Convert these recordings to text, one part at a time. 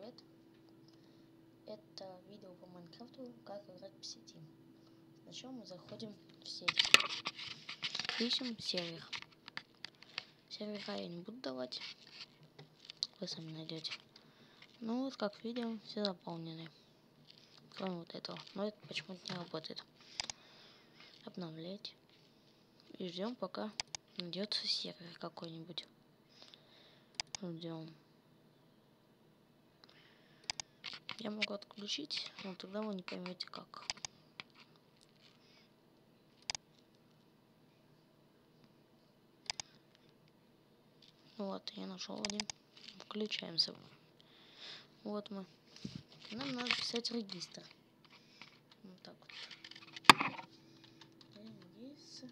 привет! Это видео по Майнкрафту, как играть в сети. Сначала мы заходим в сеть. Ищем сервер. Сервера я не буду давать. Вы сами найдете. Ну вот, как видим, все заполнены. Кроме вот этого. Но это почему-то не работает. Обновлять. И ждем, пока найдется сервер какой-нибудь. Ждем. Я могу отключить, но тогда вы не поймете как. Вот, я нашел один. Включаемся. Вот мы. Нам надо писать регистр. Вот так вот. Регистр.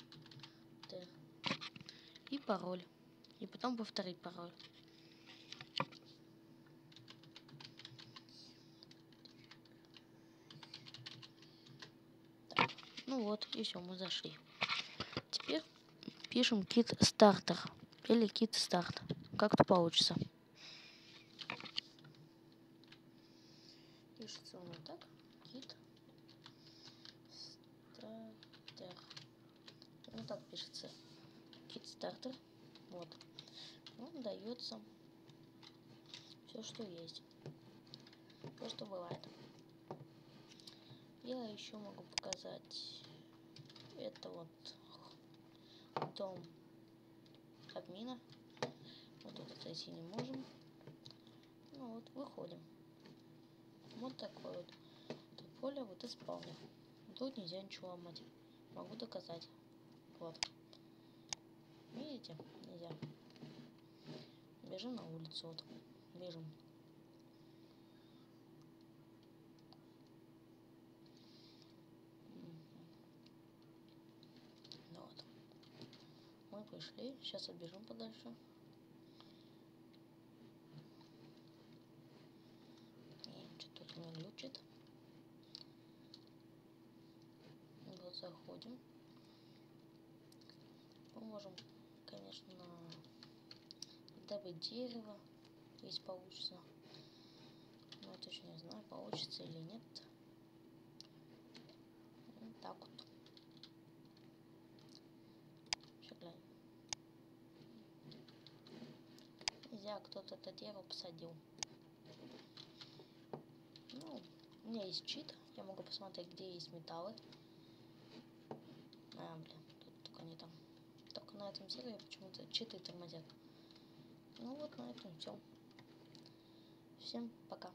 И пароль. И потом повторить пароль. Так. Ну вот, и все, мы зашли. Теперь пишем kit starter или kit start. Как-то получится. Пишется он вот так. Kit starter. Вот так пишется. Kit starter. Вот. Он дается все, что есть. То, что бывает. Я еще могу показать. Это вот дом админа. Вот тут зайти не можем. Ну вот, выходим. Вот такое вот. Тут поле, вот и спавнер. Тут нельзя ничего ломать. Могу доказать. Вот. Видите? Нельзя. Бежим на улицу. Вот. Бежим. Вот. Мы пришли. Сейчас отбежим подальше. Что-то тут не глючит. Вот заходим. Мы можем, конечно, добыть дерево, если получится. Но я точно не знаю, получится или нет. Вот так вот. Сейчас глянь. Нельзя, кто-то это дерево посадил. Ну, у меня есть чит. Я могу посмотреть, где есть металлы. Блин, тут только не там. Только на этом сервере почему-то читы тормозят. Ну вот на этом все. Всем пока.